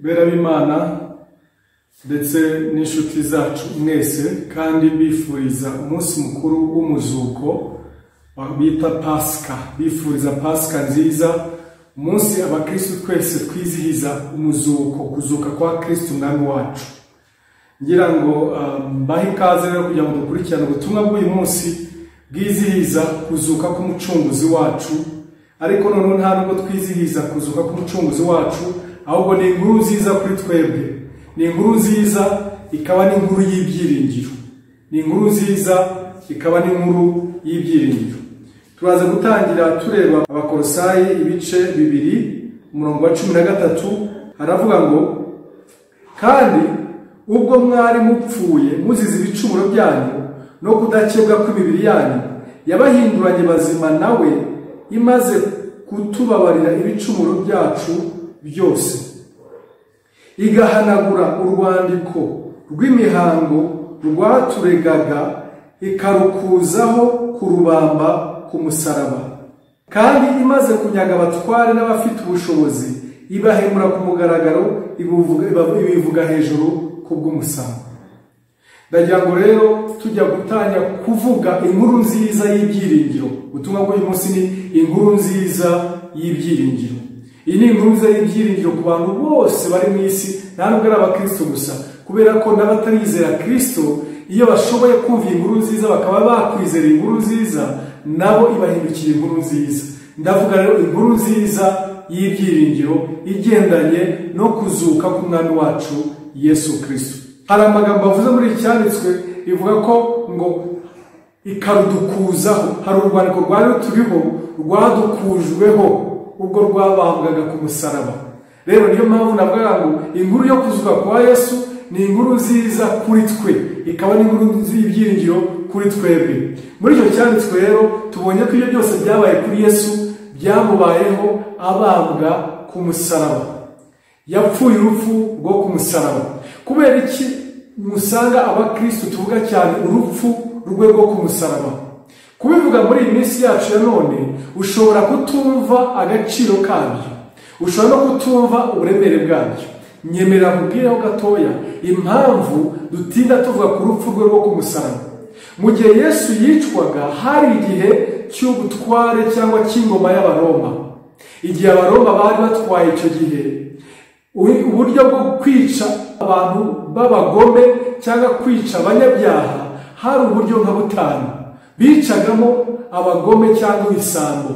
bera b'Imana ndetse n'inshuti zacu mwese kandi bifuriza umunsi mukuru w'umuzuko bita Pasika, bifuriza Pasika nziza, umunsi abakristo twese twizihiza umuzuko, kuzuka kwa Kristo umwami wacu. Ngira ngo mbahe ikaze rero kugira ngo dukurikirane ubutumwa bw'uyu munsi bwizihiza kuzuka k'umucunguzi wacu, ariko none nta nubwo twizihiza kuzuka k'umucunguzi wacu, ahubwo ni inkuru nziza kuri twebwe. Ni inkuru nziza ikaba n'inkuru y'ibyiringiro, ni inkuru nziza ikaba n'inkuru y'ibyiringiro. Turaza gutangira tureba Abakolosayi ibice 2 umurongo wa 13, haravuga ngo kandi ubwo mwari mupfuye muzize ibicumuro byanyu no kudakebwa kw'imibiri yanyu, yabahinduranye bazima nawe, imaze kutubabarira ibicumuro byacu byose, igahanagura urwandiko rw'imihango rwaturegaga, ikarukuzaho kurubamba ku musaraba. Kandi imaze kunyaga abatware n'abafite ubushobozi, ibahemura ku mugaragaro, ibivuga hejuru kubw'umusambi. Ndagira ngo rero tujya gutangira kuvuga inkuru nziza y'ibyiringiro. Ubutumwa bw'uyu munsi ni inkuru nziza y'ibyiringiro. Iyi ni inkuru nziza y'ibyiringiro ku bantu bose bari mu isi, nta nubwo ari abakristo gusa, kubera ko n'abatarizera Kristo iyo bashoboye kumva inkuru nziza bakaba bakwizera inkuru nziza, nabo ibahindukira inkuru nziza. Ndavuga rero inkuru nziza y'ibyiringiro igendanye no kuzuka k'umwami wacu Yesu Kristo. Hari amagambo avuze muri iki cyanditswe ivuga ko ngo ikarudukuzaho. Hari urwandiko rwari turiho rwadukujweho ubwo rwabambwaga ku musaraba. Rero niyo mpamvu navuga ngo inkuru yo kuzuka kwa Yesu ni inkuru nziza kuri twe, ikaba n'inkuru y'ibyiringiro kuri twebwe. Muri icyo cyanditswe rero tubonye ko ibyo byose byabaye kuri Yesu byamubayeho abambwa ku musaraba, yapfuye urupfu rwo ku musaraba. Kubera iki musanga abakristo tuvuga cyane urupfu rwe rwo ku musaraba? Kubivuga muri iyi minsi yacu ya none, ushobora kutumva agaciro kabyo, ushobora no kutumva uburemere bwabyo. Nyemera kubwiraho gatoya impamvu dutinda tuvuga ku rupfu rwe rwo ku musaraba. Mu gihe Yesu yicwaga hari igihe cy'ubutware cyangwa cy'ingoma y'Abaroma. Igihe Abaroma bari batwaye icyo gihe, uburyo bwo kwica abantu b'abagome cyangwa kwica abanyabyaha hari uburyo nka butanu. Bicagamo abagome cyangwa ibisambo.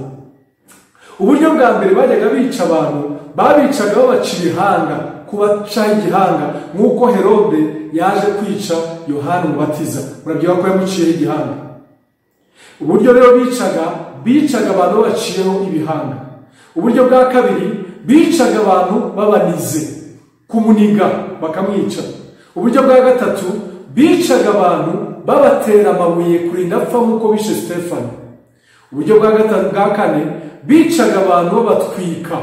Uburyo bwa mbere bajyaga bica abantu, babicaga babaca ibihanga, kubacaho igihanga, nk'uko Herode yaje kwica Yohana Umubatiza. Murabyibuka ko yamuciyeho igihanga. Uburyo rero bicaga abantu babaciyeho ibihanga. Uburyo bwa kabiri bicaga abantu babanize, kumuniga bakamwica. Uburyo bwa gatatu bicaga abantu babatera amabuye kurinda apfa nk'uko bishe Stefano. Uburyo bwa kane bicaga abantu babatwika.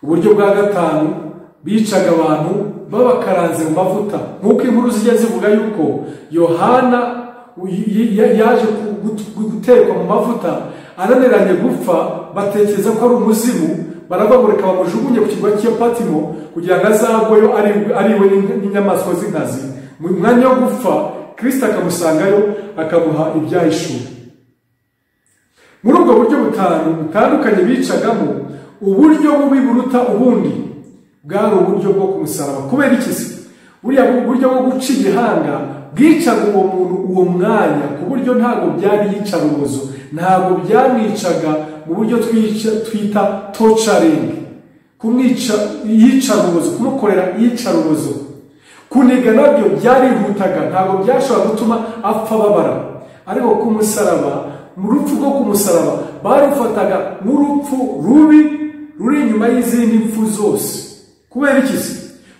Uburyo bwa gatanu bicaga abantu babakaranze mu mavuta, nk'uko inkuru zijya zivuga yuko Yohana yaje gutekwa mu mavuta ananiranye gupfa, batekereza ko ari umuzimu, barabagurika bamujugunye ku kirwa cy'i Patimo kugira ngo azagweyo ariwe n'inyamaswa z'inkazi. Mu mwanya wo gupfa Kristo akamusangayo akamuha ibyahishuwe. Muri ubwo buryo butandukanye bicagamo, uburyo bubi buruta ubundi bwari uburyo bwo ku musaraba. Kubera iki se? Buriya uburyo bwo guca igihanga bwicaga uwo muntu uwo mwanya, ku buryo ntabwo byari yicarubozo, ntabwo byamwicaga mu buryo twita torturing, kumwica yicarubozo, kumukorera yicarubozo. Kuniga nabyo byarihutaga, ntabwo byashobora gutuma apfa babara. Ariko ku musaraba, mu rupfu rwo ku musaraba barufataga nk'urupfu rubi ruri inyuma y'izindi mpfu zose. Kubera iki se?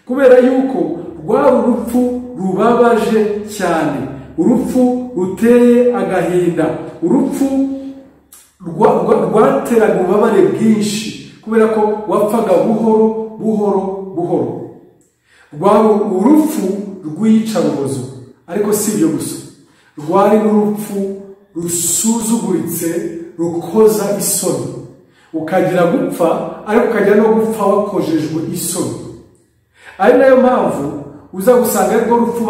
Kubera yuko rwari urupfu rubabaje cyane, urupfu ruteye agahinda, urupfu rwateraga ububabare bwinshi, kubera ko wapfaga buhoro buhoro buhoro. Rwari urupfu rw'iyicarubozo. Ariko si ibyo gusa, rwari n'urupfu rusuzuguritse, rukoza isoni. Ukagira gupfa, ariko ukagira no gupfa wakojejwe isoni. ari nayo mpamvu uza gusanga ariko rupfu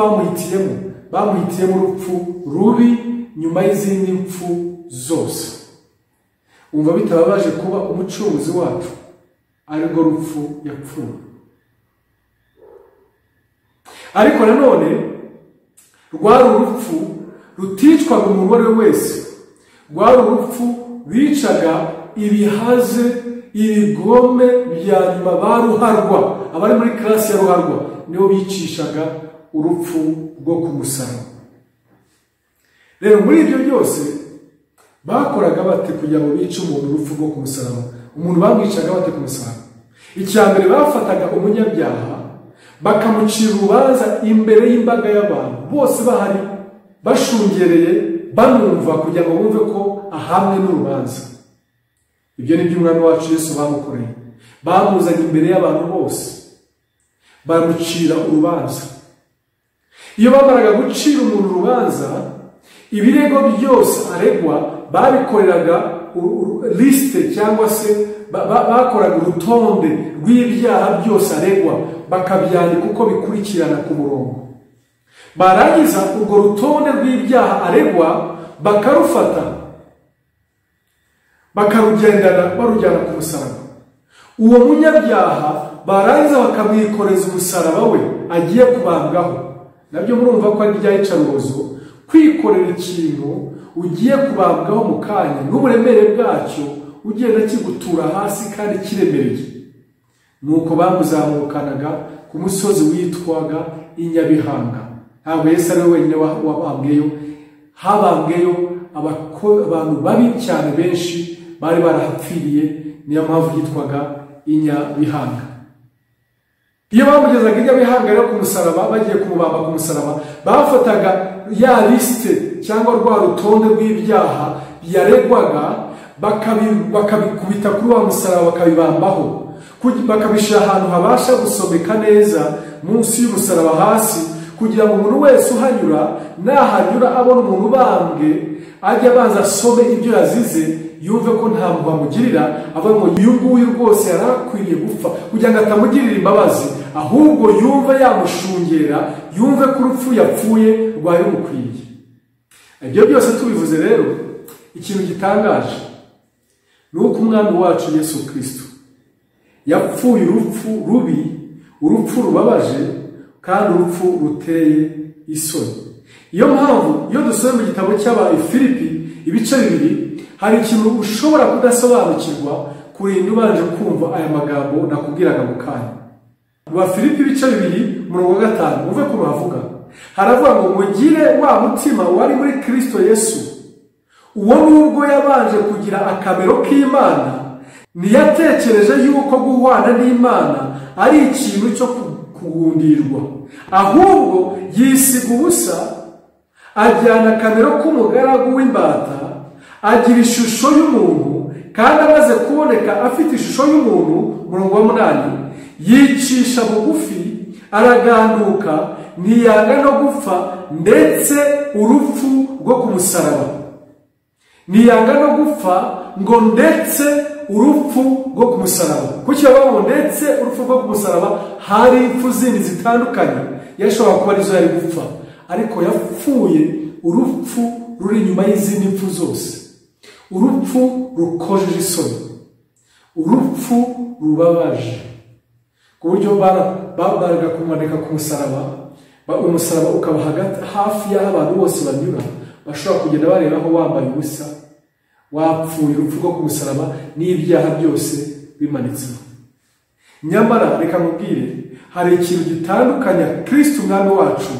bamuhitiyemo urupfu rubi nyuma y'izindi mpfu zose. Umva bitababaje kuba umucunguzi wacu ariko rupfu yapfuye. Ariko nanone rwari urupfu ruticwaga umuntu uwo ari we wese, rwari urupfu bicaga ibihaze, ibigome bya nyuma ba ruharwa, abari muri klasi ya ruharwa nibo bicishaga urupfu rwo ku musaraba. Rero muri ibyo byose bakoraga bate kugira ngo bice umuntu urupfu rwo ku musaraba? Umuntu bamwicaga bate ku musaraba? Icya mbere bafataga umunyabyaha bakamucira urubanza imbere y'imbaga y'abantu bose bahari bashungereye banumva kugira ngo bumve ko ahamwe n'urubanza. Ibyo ni byo umwami wacu Yesu bamukoreye. Bamuzanye imbere y'abantu bose bamucira urubanza. Iyo bamaraga gucira umuntu urubanza, ibirego byose aregwa babikoreraga liste cyangwa se bakoraga urutonde rw'ibyaha byose aregwa, bakabyandika uko bikurikirana ku murongo. Barangiza urwo rutonde rw'ibyaha aregwa bakarufata bakarugendana barujyana ku musaraba. Uwo munyabyaha barangiza bakamwikoreza umusaraba we agiye kubambwaho. Nabyo murumva ko ari iyicarubozo kwikorera ikintu ugiye kubambwaho mu kanya n'uburemere bwacyo ugenda kigutura hasi kandi kiremereye. Nuko bamuzamukanaga ku musozi witwaga inyabihanga. Ntabwo Yesu ari we wenyine wabambweyo, habambweyo abantu babi cyane benshi bari barahapfiriye, niyo mpamvu yitwaga inyabihanga. Iyo bamugezaga inyabihanga rero ku musaraba, bagiye kumubamba ku musaraba, bafataga ya liste cyangwa rwa rutonde rw'ibyaha yaregwaga bakabikubita kuri wa musaraba bakabibambaho, bakabishyira ahantu habasha gusomeka neza munsi y'umusaraba hasi, kugira ngo umuntu wese uhanyura nahanyura abona umuntu ubambwe ajya abanza asome ibyo yazize, yumve ko nta muntu amugirira, avuga ngo uyu nguyu rwose yari akwiriye gupfa, kugira ngo atamugirira imbabazi, ahubwo yumve yamushungera, yumve ko urupfu yapfuye rwari rukwiriye. Ibyo byose tubivuze rero, ikintu gitangaje ni uko umwami wacu Yesu Kristo yapfuye urupfu rubi, urupfu rubabaje kandi urupfu ruteye isoni. Iyo mpamvu iyo dusomye mu gitabo cy'Abafilipi ibice 2 hari ikintu ushobora kudasobanukirwa kurinda ubanje kumva aya magambo nakubwiraga mu kanya. Abafilipi ibice 2 umurongo wa 5 umve ko bavuga, haravuga ngo mugire wa mutima wari muri Kristo Yesu, uwo nubwo yabanje kugira akamero k'Imana ntiyatekereje yuko guhwana n'Imana ari ikintu cyo kugundirwa, ahubwo yisiga ubusa, ajyana akamero k'umugaragu w'imbata, agira ishusho y'umuntu, kandi amaze kuboneka afite ishusho y'umuntu, umurongo wa 8, yicisha bugufi araganduka, ntiyanga no gupfa, ndetse urupfu rwo ku musaraba. Ntiyanga no gupfa ngo ndetse urupfu rwo ku musaraba. Kuki yabaho ndetse urupfu rwo ku musaraba? Hari impfu zindi zitandukanye yashobora kuba arizo yari gupfa, ariko yapfuye urupfu ruri inyuma y'izindi mpfu zose, urupfu rukojeje isoni, urupfu rubabaje, ku buryo baraga kumanika ku musaraba, umusaraba ukaba hafi y'aho abantu bose banyura, bashobora kugenda bareba aho wambaye ubusa, wapfuye urupfu rwo ku musaraba n'ibyaha byose bimanitseho. Nyamara reka mubwire, hari ikintu gitandukanya Kristo umwami wacu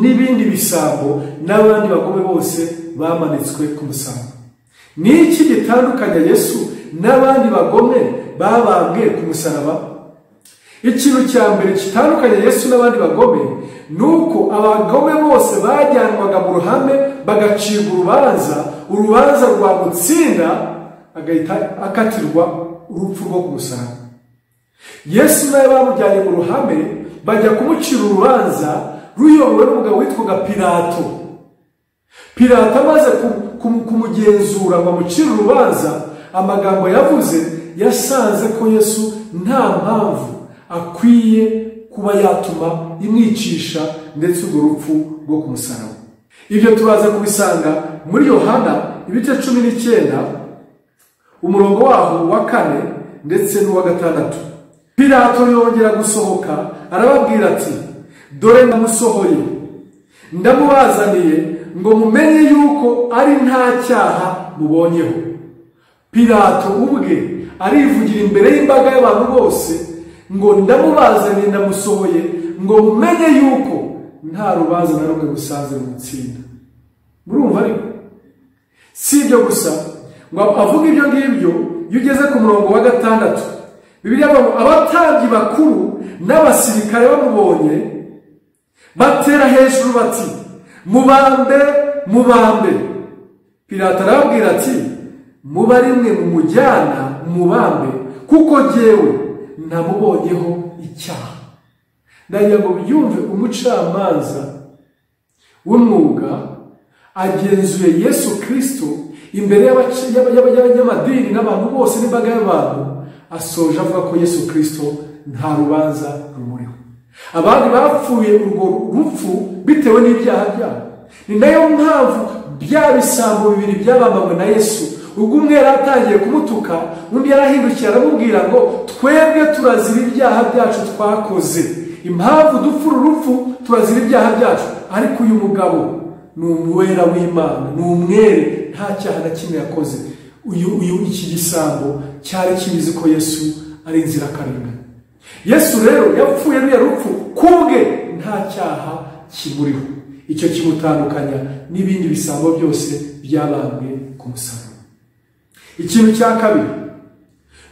n'ibindi bisambo n'abandi bagome bose bamanitswe ku musaraba. Ni iki gitandukanya Yesu n'abandi bagome babambwe ku musaraba? Ikintu cya mbere gitandukanya Yesu n'abandi bagome nuko abagome bose bajyanwaga mu ruhame bagacibwa urubanza rwamutsinda, agahita akatirwa urupfu rwo ku musaraba. Yesu nawe bamujyanye mu ruhame bajya kumucira urubanza ruyobowe n'umugabo witwaga Pilato. Pilato amaze kumugenzura ngo amucire urubanza, amagambo yavuze yasanze ko Yesu nta mpamvu akwiye kuba yatuma imwicisha ndetse urwo rupfu rwo ku musaraba. Ibyo turaza kubisanga muri Yohana ibice 19 umurongo waho wa 4 ndetse n'uwa 6. Pilato yongera gusohoka arababwira ati, dore ndamusohoye, ndamubazaniye ngo mumenye yuko ari nta cyaha mubonyeho. Pilato ubwe arivugira imbere y'imbaga y'abantu bose ngo ndamubazaniye, ndamusohoye ngo mumenye yuko nta rubanza na rumwe rusanze mu mutsinda. Murumva ariko si ibyo gusa ngo avuga ibyo ngibyo. Iyo ugeze ku murongo wa 6 Bibiliya avuga abatambyi bakuru n'abasirikare bamubonye batera hejuru bati, mubambe, mubambe. Pilato arababwira ati, muba rimwe mumujyana mubambe, kuko jyewe ntamubonyeho icyaha. Ndagira ngo byumve umucamanza w'umwuga agenzuye Yesu Kristo imbere y'abanyamadini n'abantu bose n'imbaga y'abantu, asoje avuga ko Yesu Kristo nta rubanza rumuriho. Abandi bapfuye urwo rupfu bitewe n'ibyaha byabo. Ni nayo mpamvu bya bisambo bibiri byabambanywe na Yesu, ubwo umwe yaratangiye kumutuka, undi yarahindukiye aramubwira ngo twebwe turazira ibyaha byacu twakoze. Impamvu dupfura urupfu turazira ibyaha byacu, ariko uyu mugabo ni umwera w'Imana, ni umwere, nta cyaha na kimwe yakoze. Iki gisambo cyari kibizi ko Yesu ari inzirakarengane. Yesu rero yapfuye ruriya rupfu kubwe, nta cyaha kimuriho. Icyo kimutandukanya n'ibindi bisambo byose byabambwe ku musaraba. Ikintu cya kabiri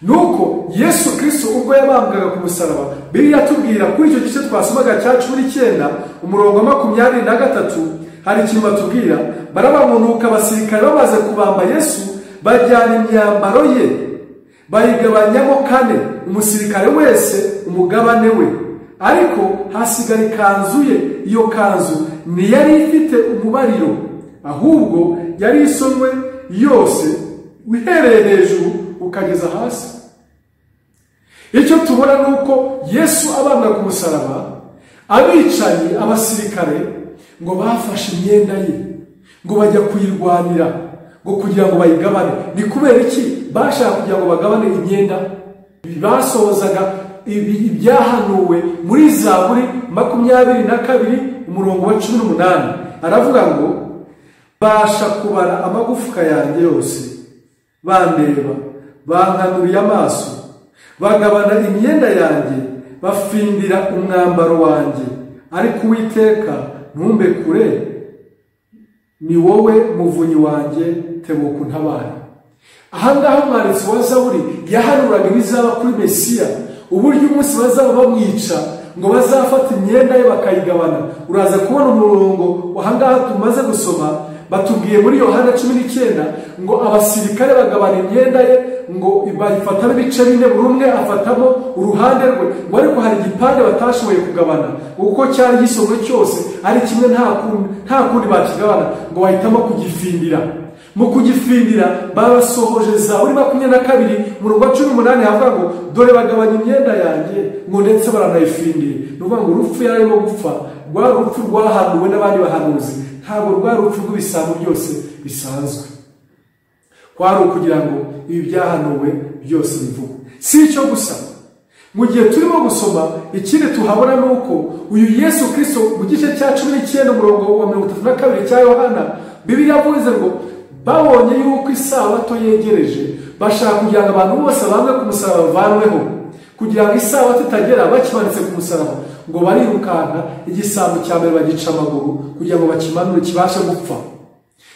nuko Yesu Kristo ubwo yabambwaga ku musaraba, Bibiliya yatubwira kuri icyo gice twasomaga cya 19 umurongo wa 23 hari ikintu batubwira. Barabamunuka abasirikare bamaze kubamba Yesu, bajyana imyambaro ye bayigabanyamo 4, umusirikare wese umugabane we, ariko hasigara ikanzu ye. Iyo kanzu ntiyari ifite umubariro, ahubwo yari isomwe yose uhereye hejuru ukageza hasi. Icyo tubona nuko Yesu abambwa ku musaraba, abicanyi abasirikare ngo bafashe imyenda ye ngo bajya kuyirwanira ngo kugira ngo bayigabane. Ni kubera iki bashaka kugira ngo bagabane imyenda? Basohozaga ibyahanuwe muri Zaburi 22 umurongo wa 18. Aravuga ngo, basha kubara amagufwa yanjye yose, bandeba, bankanuriye amaso, bagabana imyenda yanjye, bafindira umwambaro wanjye, ariko Uwiteka ntumbe kure, ni wowe muvunyi wanjye, tebuka untabare. Ahangaha umwanditsi wa Zaburi yahanuraga ibizaba kuri Mesiya, uburyo umunsi bazaba bamwica ngo bazafata imyenda ye bakayigabana. Uraza kubona umurongo ahangaha tumaze gusoma, batubwiye muri Yohana 19 ngo abasirikare bagabana imyenda ye ngo bayifatamo ibice 4, buri umwe afatamo uruhande rwe, ngo ariko hari igipande batashoboye kugabana kuko cyari gisomwe cyose ari kimwe, nta kundi bakigabana, ngo bahitamo kugifindira. Mu kugifindira babasohoje Zaburi 22 umurongo wa 18 havuga ngo, dore bagabanya imyenda yanjye ngo ndetse baranayifindira. Nuvuga ngo urupfu yarimo gupfa rwa rupfu rwahanuwe n'abandi bahanuzi, ntabwo rwa rupfu rw'ibisambo byose bisanzwe, kwari ukugira ngo ibi byahanuwe byose bivugwe. Si icyo gusa, mu gihe turimo gusoma ikindi tuhabona nuko uyu Yesu Kristo mu gice cya 19 umurongo wa 32 cya Yohana, Bibiliya yavuze ngo babonye yuko isabato yegereje, bashaka kugira ngo abantu bose bamwe ku musaraba bavanweho, kugira ngo isabato itagera bakimanitse ku musaraba, ngo barirukanka igisambo cya mbere bagica amaguru kugira ngo bakimanure kibashe gupfa,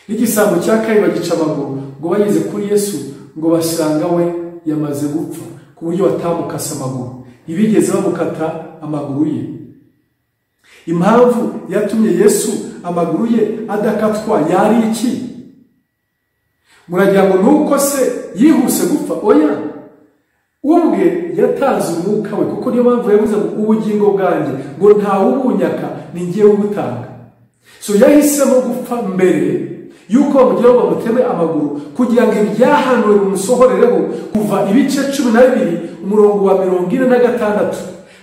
n'igisambo cya kabiri bagica amaguru ngo bageze kuri Yesu ngo basanga we yamaze gupfa, ku buryo batamukasa amaguru, ibigeze bamukata amaguru ye. Impamvu yatumye Yesu amaguru ye adakatwa yari iki? Muragira ngo nuko se yihuse gupfa? Oya, ubwe yatanze umwuka we, kuko niyo mpamvu yavuze ngo ubugingo bwanjye ngo ntawubunyaka, ni ngewe ubutanga. So yahisemo gupfa mbere yuko bamugira ngo bamuteme amaguru, kugira ngo ibyahanuwe bimusohorereho kuva ibice 12 umurongo wa 46.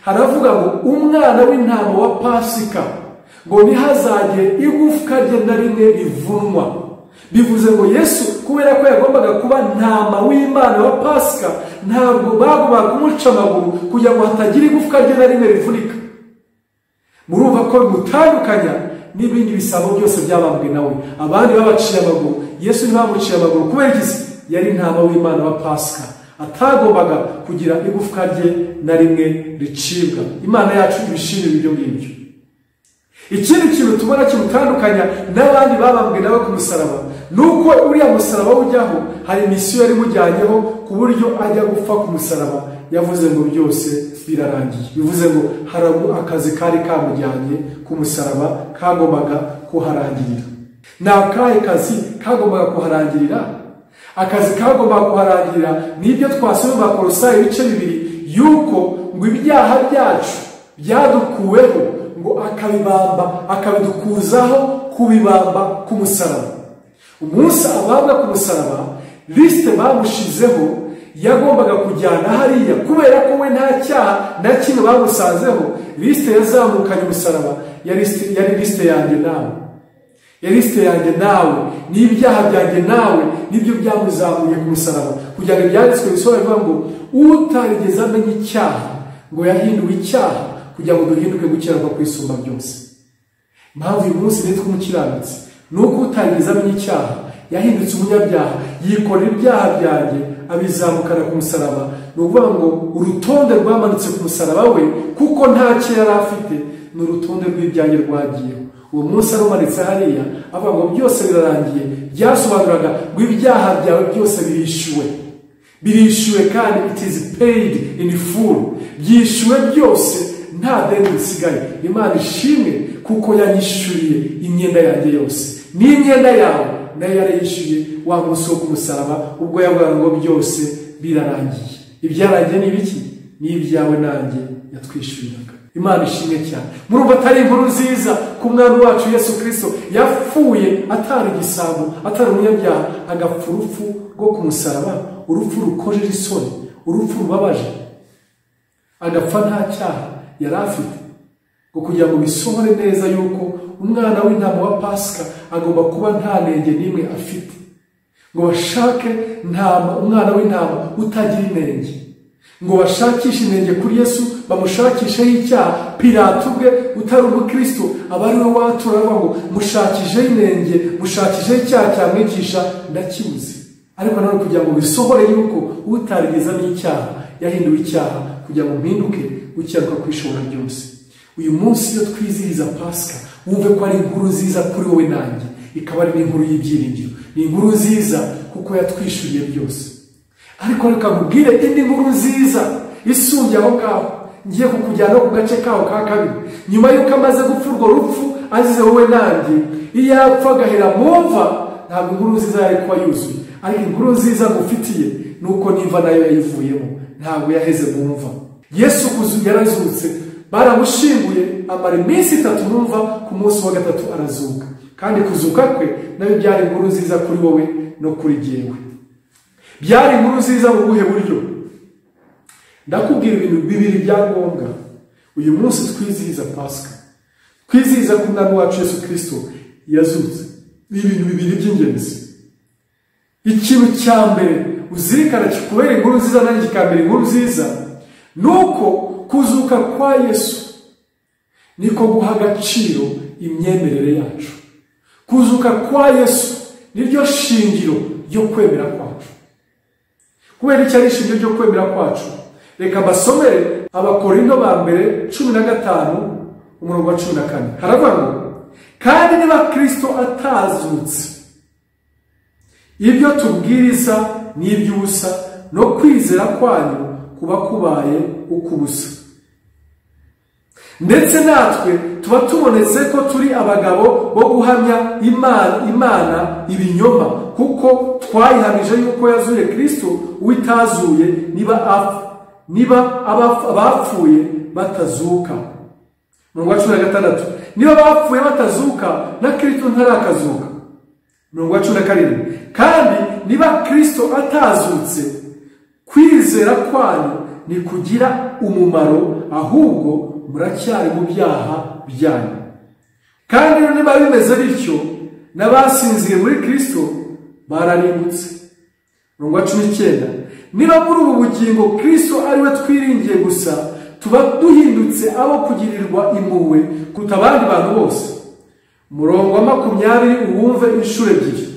haravuga ngo umwana w'intama wa Pasika ngo ntihazagire igufwa rye na rimwe rivunwa. Bivuze ngo Yesu kubera ko yagombaga kuba ntama w'Imana wa Pasika, ntabwo bagombaga kumuca amaguru kugira ngo hatagira igufwa rye na rimwe rivunika. Murumva ko bimutandukanya n'ibindi bisabo byose byabambwe nawe. Abandi babaciye amaguru, Yesu ntibamuciye amaguru kubera iki? Yari ntama w'Imana wa Pasika, atagombaga kugira igufwa rye na rimwe ricibwa. Imana yacu ibishimira ibyo ngibyo. Ikindi kintu tubona kimutandukanya n'abandi babambwe nawe ku musaraba, nuko uriya musaraba ujyaho hari misiyo yari mujyanyeho, ku buryo ajya gupfa ku musaraba yavuze ngo byose birarangiye. Bivuze ngo hari akazi kari kamujyanye ku musaraba kagombaga kuharangirira. Ni akahe kazi kagombaga kuharangirira? Akazi kagombaga kuharangirira nibyo twasomye mu Bakolosayi ibice 2, yuko ngo ibyaha byacu byadukuweho, ngo akabibamba akabidukuzaho kubibamba ku musaraba. Umunsi abambwa ku musaraba, lisite bamushizeho yagombaga kujyana hariya, kubera ko we nta cyaha na kimwe bamusanzeho. Lisite yazamukanye umusaraba yari lisite yanjye nawe, yari lisite yanjye nawe, n'ibyaha byanjye nawe nibyo byamuzamuye ku musaraba, kugira ngo ibyanditswe bisobanura ngo utarigeze amenya icyaha ngo yahinduwe icyaha kugira ngo duhinduke gukiranuka kwisumba byose. Impamvu uyu munsi nitwa umukiranutsi nuko utarigeze amenya icyaha yahindutse umunyabyaha, yikorera ibyaha byanjye abizamukana ku musaraba. Ni ukuvuga ngo urutonde rwamanutse ku musaraba we, kuko nta cyo yari afite, ni urutonde rw'ibyanjye rwagiyeho. Uwo munsi arumanitse hariya avuga ngo byose birarangiye, byasobanuraga ngo ibyaha byawe byose birishyuwe, kandi it is paid in full, byishyuwe byose, nta deni risigaye. Imana ishimwe kuko yanyishyuriye imyenda yanjye yose, n'imyenda yawe nayo yarayishyuye wa munsi wo ku musaraba, ubwo yavugaga ngo byose birarangiye. Ibyarangiye ni ibiki? Ni ibyawe nanjye yatwishyuriraga. Imana ishimwe cyane. Murumva atari inkuru nziza ku mwami wacu Yesu Kristo yapfuye atari igisambo, atari umunyabyaha, agapfa urupfu rwo ku musaraba, urupfu rukojeje isoni, urupfu rubabaje, agapfa nta cyaha yari afite, ngo kugira ngo bisohore neza yuko umwana w'intama wa Pasika agomba kuba nta nenge n'imwe afite. Ngo bashake umwana w'intama utagira inenge, ngo bashakishe inenge kuri Yesu, bamushakisheho icyaha. Pilato ubwe utari umukristo aba ari we watura ngo mushakisheho inenge, mushakisheho icyaha cyamwicisha, ndakibuze. Ariko nawe kugira ngo bisohore yuko utarigeze n'icyaha yahinduwe icyaha, kugira ngo mpinduke gukiranuka kwishobora byose. Uyu munsi iyo twizihiza Pasika, wumve ko ari inkuru nziza kuri wowe nanjye, ikaba ari n'inkuru y'ibyiringiro. Ni inkuru nziza kuko yatwishyuriye byose. Ariko reka nkubwire indi nkuru nziza isumbye aho ngaho, ngiye kukujyana ku gace kaho ka kabiri. Nyuma y'uko amaze gupfa urwo rupfu azize wowe nanjye, iyo yapfa agahera mu mva, ntabwo inkuru nziza yari kuba yuzuye. Ariko inkuru nziza ngufitiye ni uko n'imva nayo yayivuyemo, ntabwo yaheze mu mva. Yesu yarazutse, baramushinguye, amara iminsi 3 mu mva, ku munsi wa gatatu arazuka. Kandi kuzuka kwe nayo byari inkuru nziza kuri wowe no kuri jyewe. Byari inkuru nziza mu buhe buryo? Ndakubwira ibintu 2 bya ngombwa uyu munsi twizihiza Pasika, twizihiza ko umwami wacu Yesu Kristo yazutse. Ni ibintu 2 by'ingenzi. Ikintu cya mbere uzirikana kikubera inkuru nziza, nanjye kikambera inkuru nziza, nuko kuzuka kwa Yesu niko guha agaciro imyemerere yacu. Kuzuka kwa Yesu niryo shingiro ryo kwemera kwacu. Kubera icyo ari ishingiro ryo kwemera kwacu, reka basomere Abakorinto ba mbere 15 umurongo wa 14. Haravuga ngo kandi niba Kristo atazutse, ibyo tubwiriza ni iby'ubusa, no kwizera kwanyu kuba kubaye ukubusa. Ndetse natwe tuba tubonetse ko turi abagabo bo guhamya Imana ibinyoma, kuko twayihamije yuko yazuye Kristo uwitazuye, niba abapfuye batazuka. Mu wa 16, niba abapfuye batazuka na Kristo ntarakazuka. Mu wa 17, kandi niba Kristo atazutse, kwizera kwanyu ni kugira umumaro, ahubwo muracyari mu byaha byanyu. Kandi niba bimeze bityo, n'abasinziye muri Kristo bararimbutse. Umurongo wa 19, niba muri ubu bugingo Kristo ari we twiringiye gusa, tuba duhindutse abo kugirirwa impuhwe kuruta abandi bantu bose. Umurongo wa 20 uwumve inshuro ebyiri.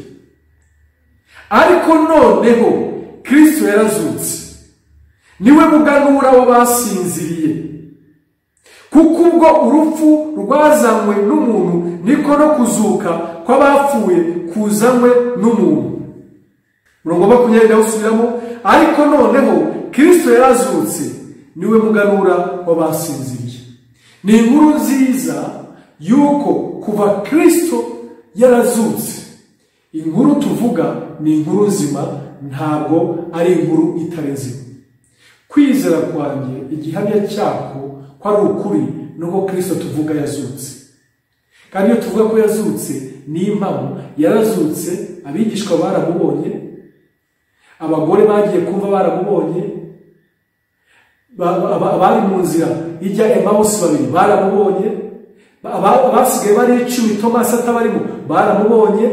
Ariko noneho Kristo yarazutse, niwe muganura w'abasinziriye. Kuko ubwo urupfu rwazanywe n'umuntu, niko no kuzuka kw'abapfuye kuzanywe n'umuntu. Umurongo wa 20 ndawusubiramo. Ariko noneho Kristo yarazutse, niwe muganura w'abasinziriye. Ni inkuru nziza yuko kuva Kristo yarazutse, inkuru tuvuga ni inkuru nzima, ntabwo ari inkuru itari nzima. Kwizera kwanjye igihamya cyako ko ari ukuri nuko Kristo tuvuga yazutse. Kandi iyo tuvuga ko yazutse ni impamo. Yarazutse, abigishwa baramubonye, abagore bagiye kumva baramubonye, abari mu nzira ijya Emawusi babiri baramubonye, abasigaye bari 10 Tomasi atabarimo baramubonye.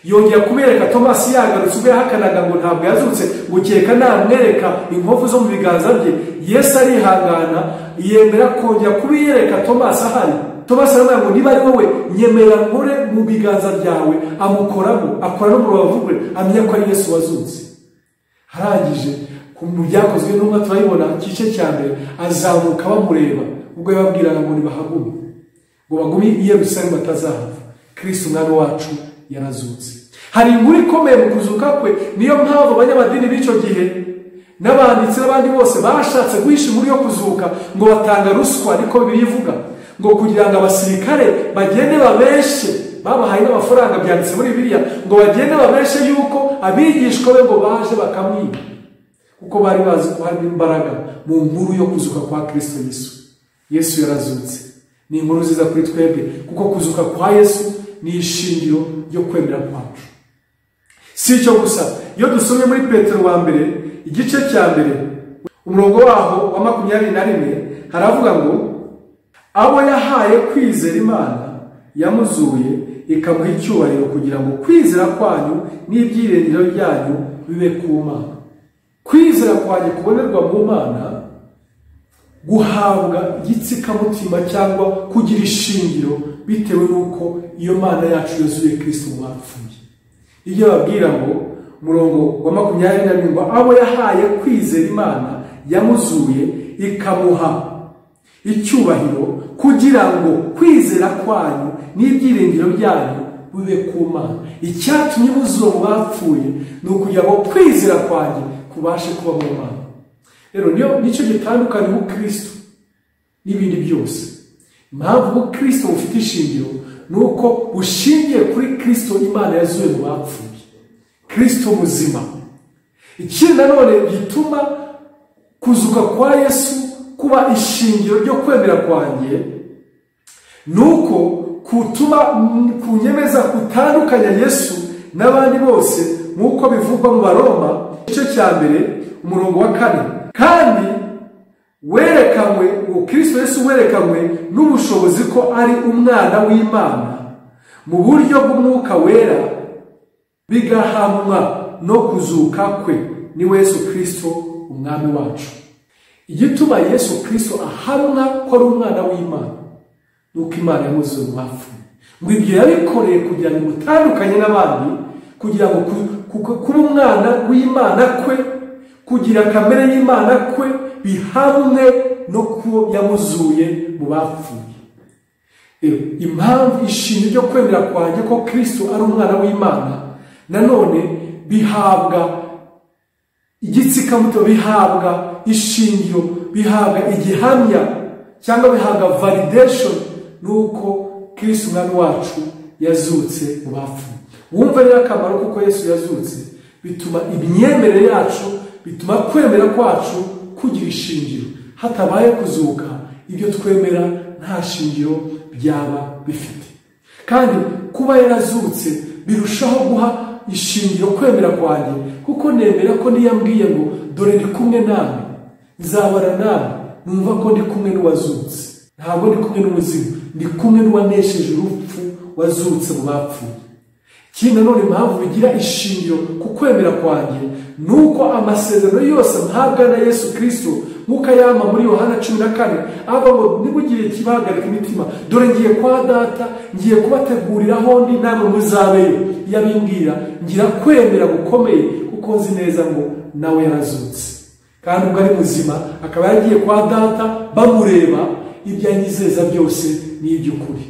Yongera kubereka Tomasi yagarutse ubwo yahakanaga ngo ntabwo yazutse, gukeka namwereka inkovu zo mu biganza bye. Yesu arihangana, yemera kongera kubiyereka Tomasi ahari. Tomasi aramubwira ngo niba ari wowe, nyemera nkore mu biganza byawe. Amukoramo, akora no mu rubavu rwe, amenya ko ari Yesu wazutse. Harangije mu byakozwe n'umwe turayibona igice cya mbere, azamuka bamureba ubwo yababwiraga ngo nibahagume, ngo bagume i Yerusalemu batazahava. Kristo umwami wacu yarazutse. Hari inkuru ikomeye mu kuzuka kwe. Niyo mpamvu abanyamadini b'icyo gihe n'abanditsi n'abandi bose bashatse guhisha inkuru yo kuzuka, ngo batanga ruswa, niko Bibiliya ivuga, ngo kugira ngo abasirikare bagende babeshe, babahaye n'amafaranga byanditse muri Bibiliya, ngo bagende babeshe yuko abigishwa be ngo baje bakamwiba, kuko bari bazi ko hari imbaraga mu nkuru yo kuzuka kwa Kristo Yesu. Yesu yarazutse. Ni inkuru nziza kuri twebwe, kuko kuzuka kwa Yesu ni ishingiro ryo kwemera kwacu. Si icyo gusa, iyo dusomye muri Petero wa mbere igice cya mbere umurongo waho wa 21 haravuga ngo abo yahaye kwizera Imana yamuzuye ikamuha icyubahiro, kugira ngo kwizera kwanyu n'ibyiringiro byanyu bibe ku Mana. Kwizera kwanyu kubonerwa mu Mana, guhabwa igitsikamutima cyangwa kugira ishingiro bitewe n'uko iyo Mana yacu yazuye Kristo mu bapfuye. Iyo babwira ngo umurongo wa 27 abo yahaye kwizera Imana yamuzuye ikamuha icyubahiro, kugira ngo kwizera kwanyu n'ibyiringiro byanyu bibe ku Mana. Icyatumye muzura mu bapfuye ni ukugira ngo kwizera kwanyu kubashe kuba mu Mana. Rero nicyo gitandukanye Kristo n'ibindi byose. Impamvu Kristo ufite ishingiro nuko bushingiye kuri Kristo Imana yazuye mu bapfuye, Kristo muzima. Ikindi nanone gituma kuzuka kwa Yesu kuba ishingiro ryo kwemera kwanjye, nuko kutuma kunyemeza kutandukanya Yesu n'abandi bose, nk'uko bivugwa mu Baroma igice cya mbere umurongo wa 4. Kandi werekanwe, Kristo Yesu werekanwe n'ubushobozi ko ari umwana w'Imana mu buryo bw'umwuka wera, bigahamwa no kuzuka kwe, ni Yesu Kristo umwami wacu. Igituma Yesu Kristo ahamwa ko ari umwana w'Imana nuko Imana yamuzuye mu bapfuye. Ngo ibyo yabikoreye kugira ngo mutandukanye n'abandi, kugira ngo kuba umwana w'Imana kwe, kugira kamere y'Imana kwe bihamwe no kuba yamuzuye mu bapfuye. Impamvu ishingiro ryo kwemera kwanjye ko Kristo ari umwana w'Imana, nanone bihabwa igitsikamutima, bihabwa ishingiro, bihabwa igihamya cyangwa bihabwa validation nuko Kristo umwami wacu yazutse mu bapfuye. Wumva rero akamaro kuko Yesu yazutse, bituma imyemerere yacu, bituma kwemera kwacu kugira ishingiro. Hatabaye kuzuka, ibyo twemera nta shingiro byaba bifite. Kandi kuba yarazutse birushaho guha ishingiro kwemera kwanjye, kuko nemera ko niyambwiye ngo dore ndi kumwe nawe, nzabara nawe, numva ko ndi kumwe n'uwazutse, ntabwo ndi kumwe n'umuzimu, ndi kumwe n'uwanesheje urupfu wazutse mu bapfuye. Ikindi nanone impamvu bigira ishingiro ku kwemera kwanjye nuko amasezerano yose mpabwa na Yesu Kristo nk'uko ayama muri Yohana 14 ava ngo nibugire kibahagarika imitima, dore ngiye kwa data, ngiye kubategurira aho ndi namwe muzabeyo. Yabimbwira ngira kwemera gukomeye kuko nzi neza ngo nawe yarazutse, kandi ubwo ari muzima akaba yagiye kwa data bamureba, ibyo yanyizeza byose ni iby'ukuri.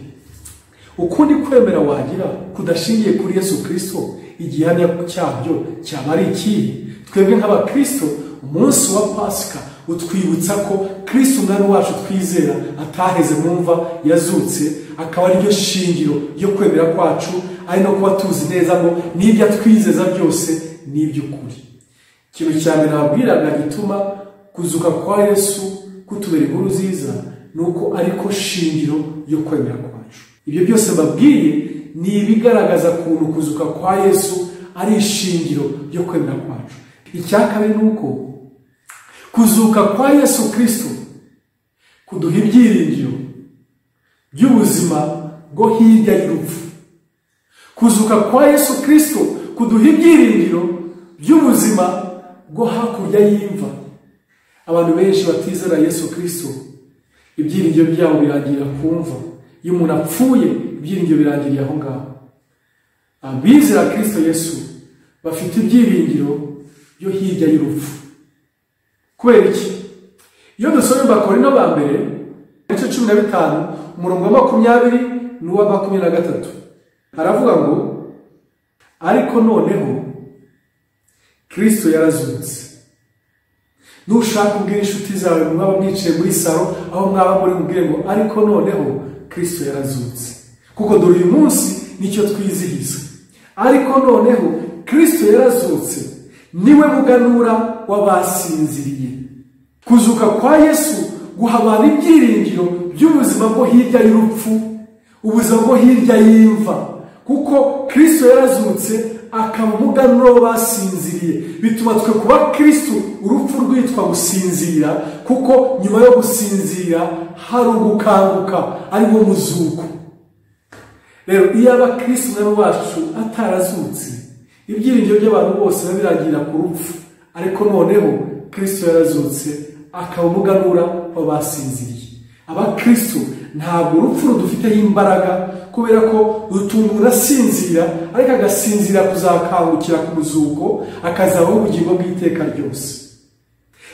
Ukundi kwemera wagira kudashingiye kuri Yesu Kristo, igihamya cyabyo cyaba ari ikihe? Twebwe nk'abakristo, umunsi wa Pasika utwibutsa ko Kristo umwami wacu twizera ataheze mu mva, yazutse, akaba ari ryo shingiro ryo kwemera kwacu, ari no kuba tuzi neza ngo n'ibyo twizeza byose ni iby'ukuri. Ikintu cya mbere nababwiraga gituma kuzuka kwa Yesu kutubera inkuru nziza nuko ariko shingiro ryo kwemera kwacu. Ibyo byose mbabwiye ni ibigaragaza kuntu kuzuka kwa Yesu ari ishingiro ryo kwemera kwacu. Icya kabiri nuko kuzuka kwa Yesu Kristo kuduha ibyiringiro by'ubuzima bwo hirya y'urupfu. Kuzuka kwa Yesu Kristo kuduha ibyiringiro by'ubuzima bwo hakurya y'imva. Abantu benshi batizera Yesu Kristo, ibyiringiro byabo birangira kumva. Iyo umuntu apfuye, ibyiringiro birangiriye aho ngaho. Abizera Kristo Yesu bafite ibyiringiro byo hirya y'urupfu. Kubera iki? Iyo dusomye Abakorinto ba mbere igice 15 umurongo wa 20 n'uwa 23, haravuga ngo ariko noneho Kristo yarazutse. Nushaka ubwira inshuti zawe mwaba mwicaye muri saro aho mwaba muri mubwire ngo ariko noneho Kristo yarazutse, kuko dore uyu munsi nicyo twizihiza. Ariko noneho Kristo yarazutse, niwe muganura w'abasinziriye. Kuzuka kwa Yesu guha abantu ibyiringiro by'ubuzima bwo hirya y'urupfu, ubuzima bwo hirya y'imva, kuko Kristo yarazutse akaba umuganura w'abasinziriye. Bituma twe kuba Kristo urupfu rwitwa gusinzira, kuko nyuma yo gusinzira hari ugukanguka, ari wo muzuko. Rero iyo aba Kristo umwami wacu atarazutse, ibyiringiro by'abantu bose babiragira ku rupfu. Ariko noneho Kristo yarazutse akaba umuganura w'abasinziriye. Abakristo ntabwo urupfu rudufiteho imbaraga, kubera ko rutuma umuntu asinzira, ariko agasinzira kuzakangukira ku muzuko, akazabaho ubugingo bw'iteka ryose.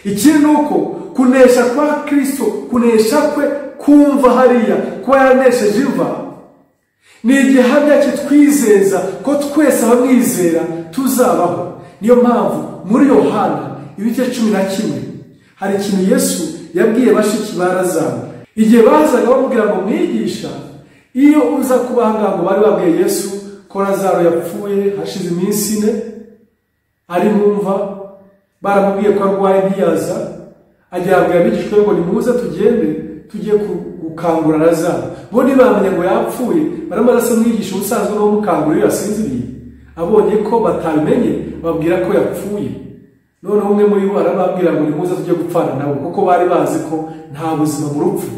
Ikindi nuko kunesha kwa Kristo, kunesha kwe kumva hariya, kuba yanesheje imva, ni igihamya kitwizeza ko twese abamwizera tuzabaho. Niyo mpamvu muri Yohana ibice 11 hari ikintu Yesu yabwiye bashiki ba Lazaro. Igihe bazaga bamubwira ngo mwigisha, iyo uza kubanga ngo bari babwiye Yesu ko Lazaro yapfuye hashize iminsi 4 ari mu mva, baramubwiye ko arwaye ntiyaza, ajya abwira abigishwa ngo nimuze tugende tugiye gukangura Lazaro. Bo ntibamenye ngo yapfuye, baramarasa mwigisha usanzwe no mukangura yasinziriye. Abonye ko batabimenye babwira ko yapfuye. None umwe muri bo arababwira ngo nimuze tujye gupfana nabo, kuko bari bazi ko nta buzima mu rupfu.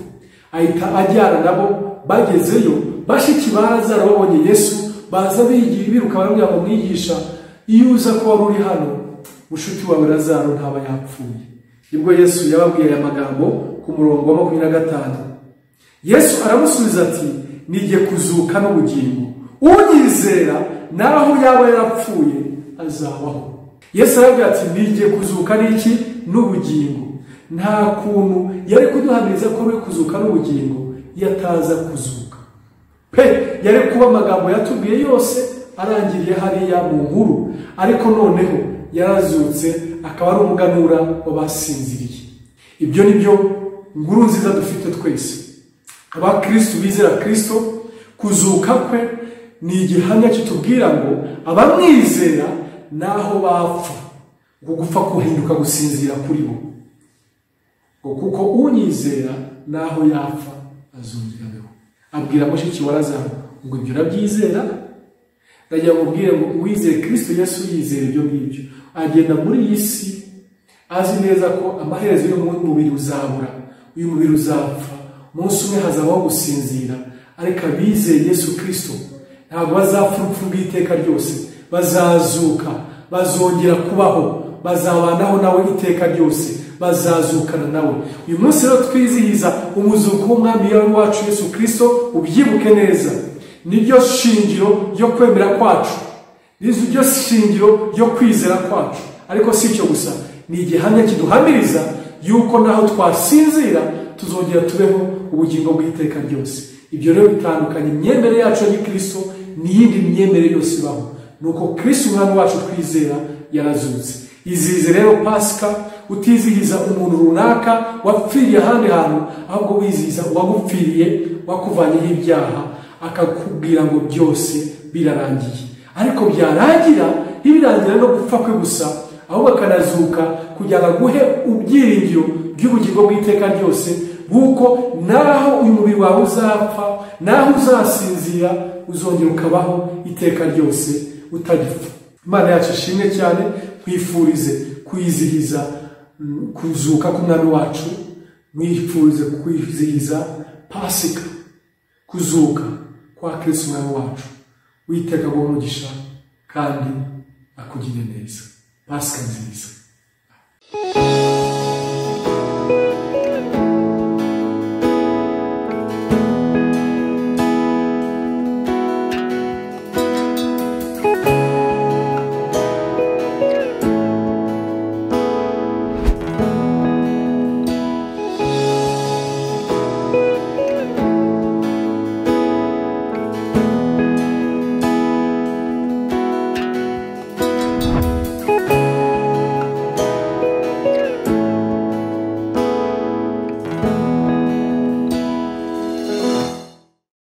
Ahita ajyana nabo, bagezeyo bashiki ba Lazaro babonye Yesu, baza bigira biruka baramubwira ngo mwigisha, iyo uza ko wari uri hano mushuti wawe Lazaro ntaba yapfuye. Nibwo Yesu yababwiye aya magambo ku murongo wa 25. Yesu aramusubiza ati nijye kuzuka n'ubugingo, unyizera naho yaba yarapfuye azabaho. Yesu aravuga ati nijye kuzuka n'iki? N'ubugingo. Nta kuntu yari kuduhamiriza ko ari kuzuka n'ubugingo yataza kuzuka pe. Yari kuba amagambo yatubwiye yose arangiriye hariya mu nkuru, ariko noneho yarazutse akaba ari umuganura w'abasinziriye. Ibyo nibyo nkuru nziza dufite twese abakristo bizera Kristo. Kuzuka kwe ni igihamya kitubwira ngo abamwizera naho bapfa, gupfa kuhinduka gusinzira kuri bo, kuko unyizera naho yapfa azongeraho. Abwira mushiki wa Lazaro ngo ibyo urabyizera? Ndagira mubwire ngo uwizeye Kristo Yesu yizera ibyo ngibyo, agenda muri iyi si azi neza ko amaherezo y'umubiri uzabura, uyu mubiri uzapfa, umunsi umwe hazabaho gusinzira, ariko abizeye Yesu Kristo ntabwo bazapfa urupfu rw'iteka ryose, bazazuka, bazongera kubaho, bazabanaho nawe iteka ryose, bazazukana nawe. Uyu munsi rero twizihiza umuzuko w'umwami wacu Yesu Kristo, ubyibuke neza, niryo shingiro ryo kwemera kwacu, niryo shingiro ryo kwizera kwacu. Ariko si icyo gusa, ni igihamya kiduhamiriza yuko naho twasinzira tuzongera tubeho ubugingo bw'iteka ryose. Ibyo rero bitandukanye imyemerere yacu ya Kristo n'iyindi myemerere yose ibaho, nuko Kristo umwami wacu twizera yarazutse. Izihize rero Pasika utizihiza umuntu runaka wapfiriye ahandi hantu, ahubwo wizihiza uwagupfiriye, wakuvanyeho ibyaha, akakubwira ngo byose birarangiye. Ariko byarangira, ntibirangira no gupfa kwe gusa, ahubwo akanazuka kugira ngo aguhe ubyiringiro by'ubugingo bw'iteka ryose, buko naho uyu mubiri wawe uzapfa, naho uzasinzira, uzongera ukabaho iteka ryose utagipfa. Imana yacu ishimwe cyane. Twifurize kwizihiza kuzuka k'umwami wacu, mwifurize kwizihiza Pasika, kuzuka kwa Kristo umwami wacu. Uwiteka aguhe umugisha kandi akugire neza. Pasika nziza.